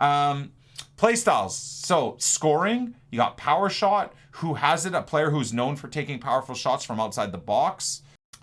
Playstyles. So scoring, you got power shot. Who has it? A player who's known for taking powerful shots from outside the box.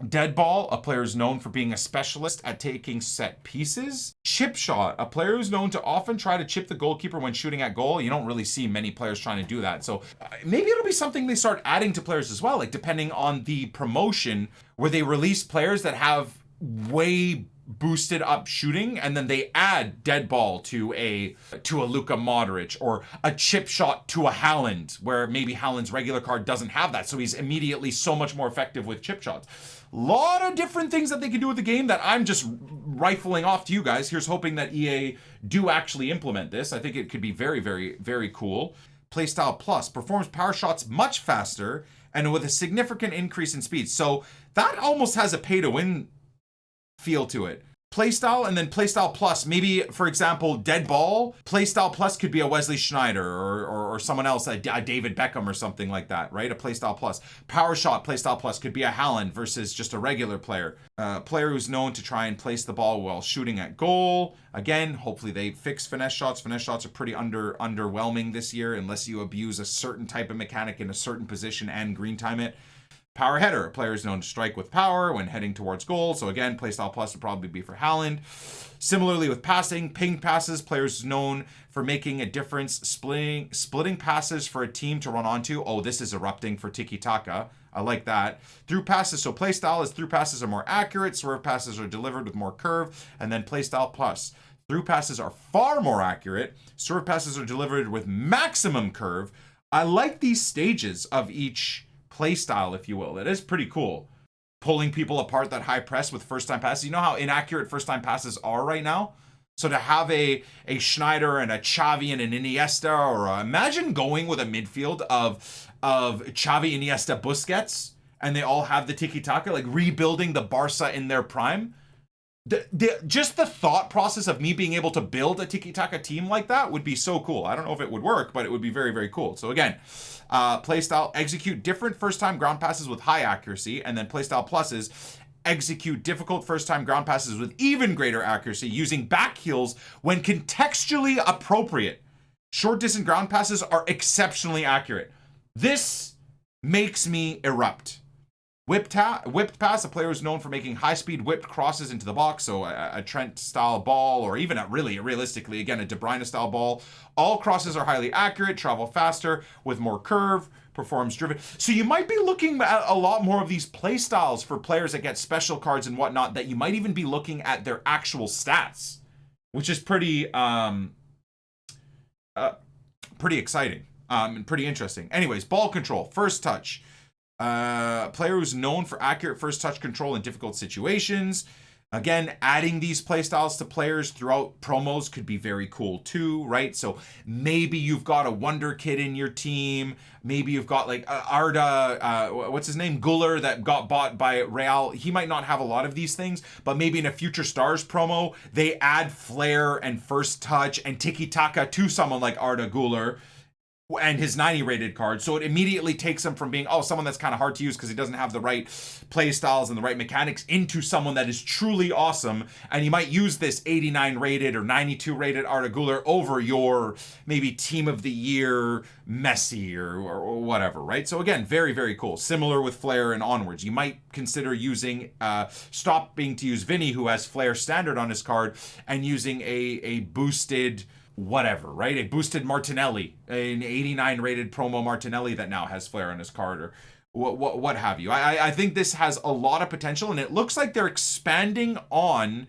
Dead ball, a player who's known for being a specialist at taking set pieces. Chip shot, a player who's known to often try to chip the goalkeeper when shooting at goal. You don't really see many players trying to do that. So maybe it'll be something they start adding to players as well, like depending on the promotion where they release players that have way boosted up shooting, and then they add dead ball to a Luka Modric, or a chip shot to a Haaland, where maybe Haaland's regular card doesn't have that, so he's immediately so much more effective with chip shots. Lot of different things that they can do with the game that I'm just rifling off to you guys. Here's hoping that EA do actually implement this. I think it could be very, very, very cool. Playstyle Plus performs power shots much faster and with a significant increase in speed. So that almost has a pay to win feel to it. Playstyle and then Playstyle Plus. Maybe, for example, Dead Ball. Playstyle Plus could be a Wesley Schneider or someone else, a David Beckham or something like that, right? A Playstyle Plus. Power Shot Playstyle Plus could be a Haaland versus just a regular player. Player who's known to try and place the ball while shooting at goal. Again, hopefully they fix finesse shots. Finesse shots are pretty underwhelming this year unless you abuse a certain type of mechanic in a certain position and green time it. Power header, a player is known to strike with power when heading towards goal. So again, Playstyle Plus would probably be for Haaland. Similarly with passing, ping passes, players known for making a difference, splitting passes for a team to run onto. Oh, this is erupting for tiki-taka. I like that. Through passes, so Playstyle is through passes are more accurate, swerve passes are delivered with more curve, and then Playstyle Plus. Through passes are far more accurate, swerve passes are delivered with maximum curve. I like these stages of each playstyle, if you will. It is pretty cool. Pulling people apart that high press with first time passes. You know how inaccurate first time passes are right now? So to have a Schneider and a Xavi and an Iniesta, or imagine going with a midfield of Xavi, Iniesta, Busquets, and they all have the tiki-taka, like rebuilding the Barca in their prime. Just the thought process of me being able to build a tiki-taka team like that would be so cool. I don't know if it would work, but it would be very, very cool. So again, playstyle, execute different first-time ground passes with high accuracy, and then playstyle pluses, execute difficult first-time ground passes with even greater accuracy using back heels when contextually appropriate. Short-distance ground passes are exceptionally accurate. This makes me erupt. Whipped pass, a player who's known for making high-speed whipped crosses into the box, so a Trent-style ball, or even realistically, again, a De Bruyne-style ball. All crosses are highly accurate, travel faster, with more curve, performs driven. So you might be looking at a lot more of these play styles for players that get special cards and whatnot, that you might even be looking at their actual stats, which is pretty exciting and pretty interesting. Anyways, ball control, first touch. Player who's known for accurate first touch control in difficult situations. Again, adding these playstyles to players throughout promos could be very cool too, right? So maybe you've got a wonder kid in your team. Maybe you've got like Arda, what's his name? Guller, that got bought by Real. He might not have a lot of these things, but maybe in a Future Stars promo, they add flair and first touch and tiki-taka to someone like Arda Guller and his 90 rated card. So it immediately takes him from being, someone that's kind of hard to use because he doesn't have the right play styles and the right mechanics, into someone that is truly awesome. And you might use this 89 rated or 92 rated Arda Güler over your maybe team of the year Messi or whatever, right? So again, very, very cool. Similar with Flair and onwards. You might consider using, stopping to use Vinny, who has Flair standard on his card, and using a boosted whatever, right? A boosted Martinelli, an 89 rated promo Martinelli that now has Flair on his card, or what have you. I think this has a lot of potential, and it looks like they're expanding on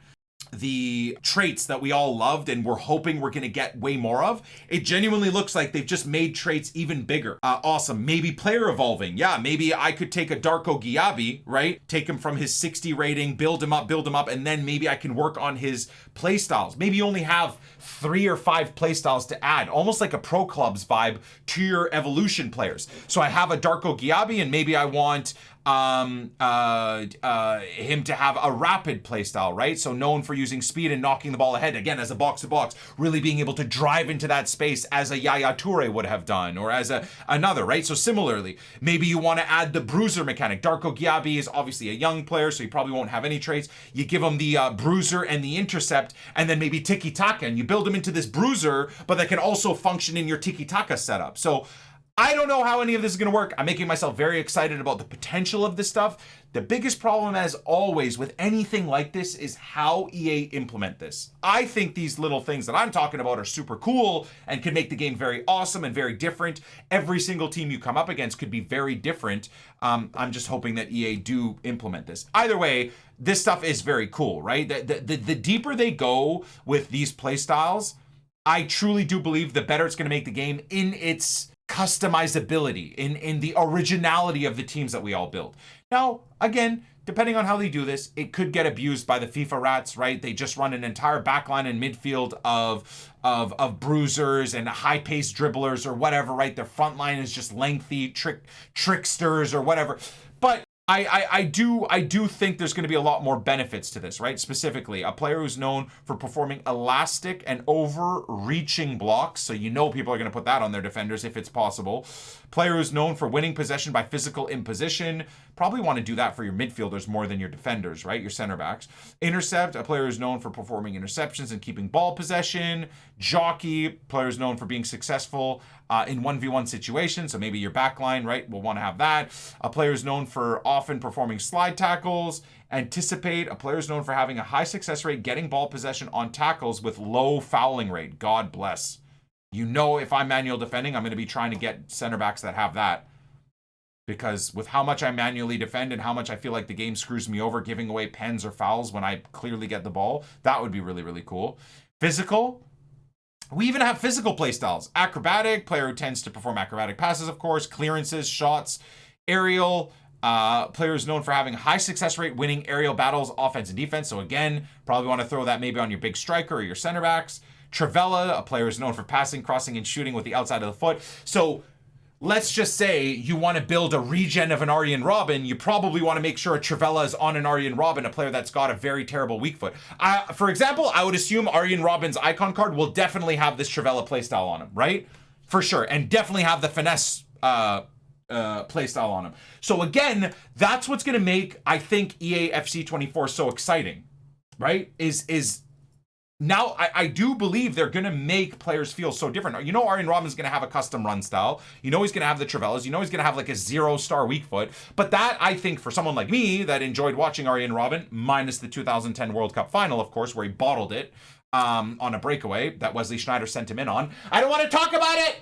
the traits that we all loved and we're hoping we're going to get way more of. It genuinely looks like they've just made traits even bigger. Awesome. Maybe player evolving. Yeah, maybe I could take a Darko Giabi, right? Take him from his 60 rating, build him up, and then maybe I can work on his play styles. Maybe you only have 3 or 5 play styles to add, almost like a Pro Clubs vibe to your evolution players. So I have a Darko Giabi, and maybe I want him to have a rapid playstyle, right? So known for using speed and knocking the ball ahead, again, as a box-to-box, really being able to drive into that space as a Yaya Toure would have done, or as another, right? So similarly, maybe you want to add the bruiser mechanic. Darko Gyabi is obviously a young player, so he probably won't have any traits. You give him the bruiser and the intercept, and then maybe tiki-taka, and you build him into this bruiser, but that can also function in your tiki-taka setup. So I don't know how any of this is going to work. I'm making myself very excited about the potential of this stuff. The biggest problem, as always, with anything like this is how EA implement this. I think these little things that I'm talking about are super cool and can make the game very awesome and very different. Every single team you come up against could be very different. I'm just hoping that EA do implement this. Either way, this stuff is very cool, right? The deeper they go with these playstyles, I truly do believe the better it's going to make the game in its customizability, in the originality of the teams that we all build. Now, again, depending on how they do this, it could get abused by the FIFA rats, right? They just run an entire backline and midfield of bruisers and high-paced dribblers or whatever, right? Their front line is just lengthy tricksters or whatever. But I do think there's going to be a lot more benefits to this, right? Specifically, a player who's known for performing elastic and overreaching blocks, so you know people are going to put that on their defenders if it's possible. Player who's known for winning possession by physical imposition, probably want to do that for your midfielders more than your defenders, right? Your center backs. Intercept, a player who's known for performing interceptions and keeping ball possession. Jockey, players known for being successful in 1v1 situations, so maybe your back line, right, will want to have that. A player who's known for often performing slide tackles. Anticipate, a player who's known for having a high success rate getting ball possession on tackles with low fouling rate. God bless. You know, if I'm manual defending, I'm going to be trying to get center backs that have that. Because with how much I manually defend and how much I feel like the game screws me over giving away pens or fouls when I clearly get the ball, that would be really, really cool. Physical. We even have physical playstyles. Acrobatic, player who tends to perform acrobatic passes, of course. Clearances, shots. Aerial, players known for having a high success rate winning aerial battles, offense and defense. So again, probably want to throw that maybe on your big striker or your center backs. Trivela, a player is known for passing, crossing, and shooting with the outside of the foot. So let's just say you want to build a regen of an Arjen Robben. You probably want to make sure a Trivela is on an Arjen Robben, a player that's got a very terrible weak foot. For example, I would assume Arjen Robben's icon card will definitely have this Trivela playstyle on him, right? For sure. And definitely have the finesse playstyle on him. So again, that's what's going to make, I think, EA FC 24 so exciting, right? Is now, I do believe they're going to make players feel so different. You know Arjen Robben's going to have a custom run style. You know he's going to have the Trivelas. You know he's going to have like a 0-star weak foot. But that, I think, for someone like me that enjoyed watching Arjen Robben, minus the 2010 World Cup final, of course, where he bottled it on a breakaway that Wesley Schneider sent him in on. I don't want to talk about it!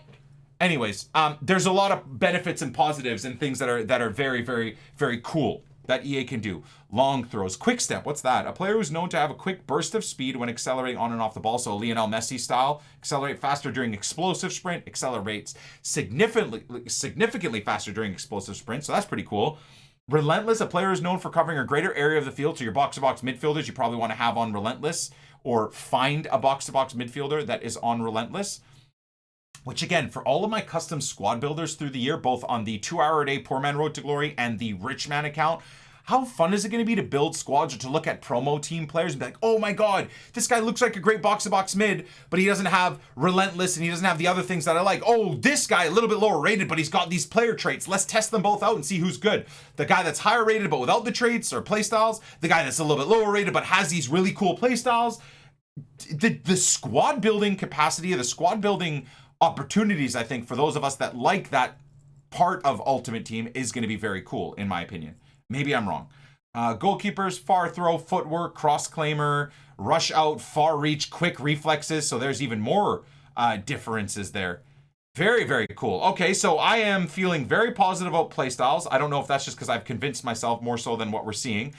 Anyways, there's a lot of benefits and positives and things that are very, very, very cool that EA can do. Long throws. Quick step. What's that? A player who's known to have a quick burst of speed when accelerating on and off the ball. So Lionel Messi style. Accelerate faster during explosive sprint. Accelerates significantly faster during explosive sprint. So that's pretty cool. Relentless. A player who's known for covering a greater area of the field. So your box-to-box midfielders you probably want to have on Relentless. Or find a box-to-box midfielder that is on Relentless. Which again, for all of my custom squad builders through the year, both on the 2-hour-a-day Poor Man Road to Glory and the Rich Man account, how fun is it going to be to build squads or to look at promo team players and be like, oh my god, this guy looks like a great box-to-box mid, but he doesn't have Relentless and he doesn't have the other things that I like. Oh, this guy, a little bit lower rated, but he's got these player traits. Let's test them both out and see who's good. The guy that's higher rated but without the traits or playstyles, the guy that's a little bit lower rated but has these really cool playstyles. The squad building capacity, the squad building opportunities, I think, for those of us that like that part of Ultimate Team is going to be very cool, in my opinion. Maybe I'm wrong. Goalkeepers, far throw, footwork, cross-claimer, rush out, far reach, quick reflexes. So there's even more differences there. Very, very cool. Okay, so I am feeling very positive about playstyles. I don't know if that's just because I've convinced myself more so than what we're seeing.